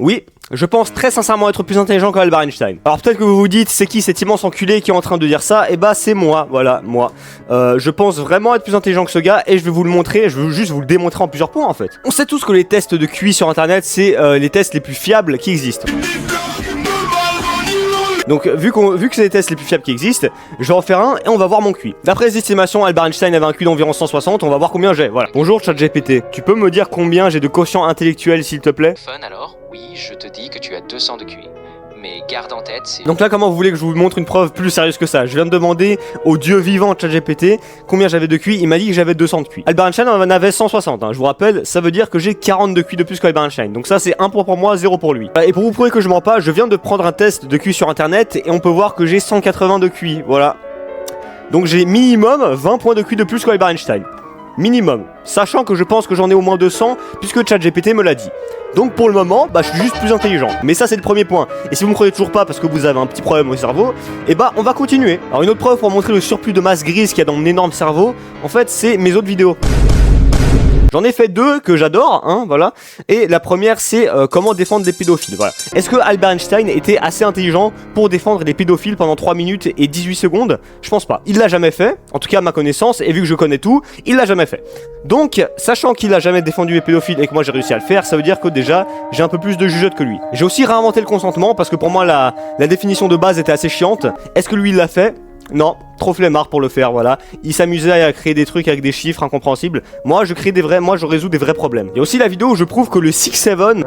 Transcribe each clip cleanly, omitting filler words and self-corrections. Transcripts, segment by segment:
Oui, je pense très sincèrement être plus intelligent qu'Albert Einstein. Alors peut-être que vous vous dites, c'est qui cet immense enculé qui est en train de dire ça? Eh bah c'est moi, voilà, moi. Je pense vraiment être plus intelligent que ce gars et je vais vous le montrer, je veux juste vous le démontrer en plusieurs points en fait. On sait tous que les tests de QI sur internet, c'est les tests les plus fiables qui existent. Donc vu que c'est les tests les plus fiables qui existent, je vais en faire un et on va voir mon QI. D'après les estimations, Albert Einstein avait un QI d'environ 160, on va voir combien j'ai, voilà. Bonjour ChatGPT, tu peux me dire combien j'ai de quotient intellectuel s'il te plaît? Fun alors, oui, je te dis que tu as 200 de QI. Mais garde en tête, c'est... Donc là, comment vous voulez que je vous montre une preuve plus sérieuse que ça? Je viens de demander au dieu vivant ChatGPT combien j'avais de QI, il m'a dit que j'avais 200 de QI. Albert Einstein en avait 160, hein. Je vous rappelle, ça veut dire que j'ai 40 de QI de plus qu'Albert Einstein. Donc ça c'est 1 point pour moi, 0 pour lui. Et pour vous prouver que je mens pas, je viens de prendre un test de QI sur internet et on peut voir que j'ai 180 de QI, voilà. Donc j'ai minimum 20 points de QI de plus qu'Albert Einstein. Minimum, sachant que je pense que j'en ai au moins 200 puisque ChatGPT me l'a dit. Donc pour le moment, bah je suis juste plus intelligent. Mais ça c'est le premier point. Et si vous me croyez toujours pas parce que vous avez un petit problème au cerveau, et bah on va continuer. Alors une autre preuve pour montrer le surplus de masse grise qu'il y a dans mon énorme cerveau, en fait c'est mes autres vidéos. J'en ai fait deux que j'adore, hein, voilà. Et la première, c'est comment défendre les pédophiles, voilà. Est-ce que Albert Einstein était assez intelligent pour défendre les pédophiles pendant 3 minutes et 18 secondes? Je pense pas. Il l'a jamais fait, en tout cas à ma connaissance, et vu que je connais tout, il l'a jamais fait. Donc, sachant qu'il a jamais défendu les pédophiles et que moi j'ai réussi à le faire, ça veut dire que déjà, j'ai un peu plus de jugeote que lui. J'ai aussi réinventé le consentement, parce que pour moi, la définition de base était assez chiante. Est-ce que lui, il l'a fait? Non, trop flemmard pour le faire, voilà. Il s'amusait à créer des trucs avec des chiffres incompréhensibles. Moi, je résous des vrais problèmes. Il y a aussi la vidéo où je prouve que le 6-7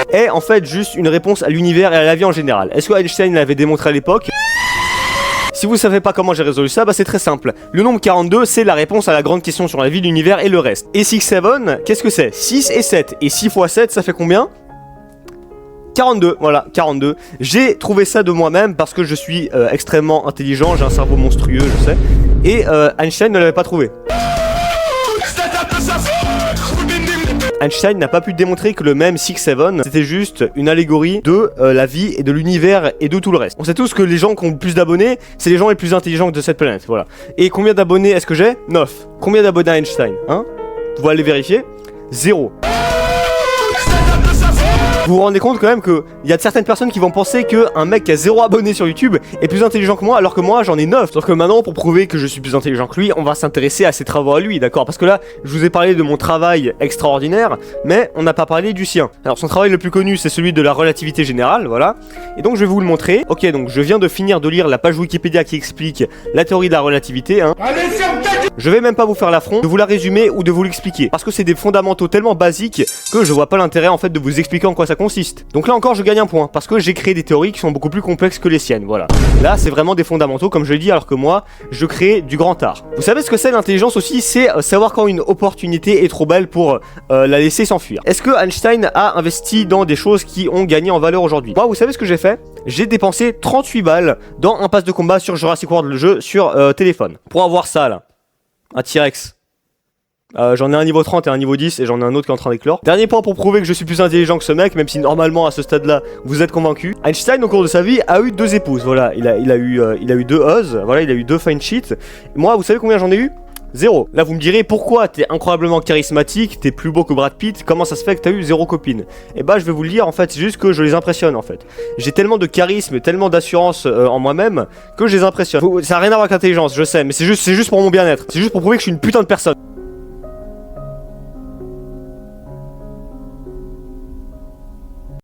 est en fait juste une réponse à l'univers et à la vie en général. Est-ce que Einstein l'avait démontré à l'époque? Si vous savez pas comment j'ai résolu ça, bah c'est très simple. Le nombre 42, c'est la réponse à la grande question sur la vie, l'univers et le reste. Et 6-7, qu'est-ce que c'est? 6 et 7. Et 6 x 7, ça fait combien? 42, voilà, 42. J'ai trouvé ça de moi-même parce que je suis extrêmement intelligent, j'ai un cerveau monstrueux, je sais. Et Einstein ne l'avait pas trouvé. Einstein n'a pas pu démontrer que le même 6-7 c'était juste une allégorie de la vie et de l'univers et de tout le reste. On sait tous que les gens qui ont le plus d'abonnés, c'est les gens les plus intelligents de cette planète, voilà. Et combien d'abonnés est-ce que j'ai? 9. Combien d'abonnés à Einstein? Hein? Vous allez vérifier? 0. Vous vous rendez compte quand même qu'il y a certaines personnes qui vont penser qu'un mec qui a 0 abonnés sur YouTube est plus intelligent que moi alors que moi j'en ai 9. Sauf que maintenant pour prouver que je suis plus intelligent que lui, on va s'intéresser à ses travaux à lui, d'accord? Parce que là, je vous ai parlé de mon travail extraordinaire, mais on n'a pas parlé du sien. Alors son travail le plus connu c'est celui de la relativité générale, voilà. Et donc je vais vous le montrer. Ok, donc je viens de finir de lire la page Wikipédia qui explique la théorie de la relativité, hein. Je vais même pas vous faire l'affront de vous la résumer ou de vous l'expliquer. Parce que c'est des fondamentaux tellement basiques que je vois pas l'intérêt en fait de vous expliquer en quoi ça consiste. Donc là encore je gagne un point parce que j'ai créé des théories qui sont beaucoup plus complexes que les siennes, voilà. Là c'est vraiment des fondamentaux comme je l'ai dit alors que moi je crée du grand art. Vous savez ce que c'est l'intelligence aussi? C'est savoir quand une opportunité est trop belle pour la laisser s'enfuir. Est-ce que Einstein a investi dans des choses qui ont gagné en valeur aujourd'hui? Moi vous savez ce que j'ai fait? J'ai dépensé 38 balles dans un pass de combat sur Jurassic World le jeu sur téléphone. Pour avoir ça là. Un T-Rex. J'en ai un niveau 30 et un niveau 10 et j'en ai un autre qui est en train d'éclore. Dernier point pour prouver que je suis plus intelligent que ce mec, même si normalement à ce stade là vous êtes convaincu. Einstein au cours de sa vie a eu 2 épouses, voilà, il a eu 2 Oz, voilà, il a eu 2 fine shit. Moi vous savez combien j'en ai eu? 0. Là vous me direz pourquoi t'es incroyablement charismatique, t'es plus beau que Brad Pitt, comment ça se fait que t'as eu 0 copine? Et bah je vais vous le dire en fait, c'est juste que je les impressionne en fait. J'ai tellement de charisme, tellement d'assurance en moi-même que je les impressionne. Ça n'a rien à voir avec l'intelligence, je sais, mais c'est juste pour mon bien-être. C'est juste pour prouver que je suis une putain de personne.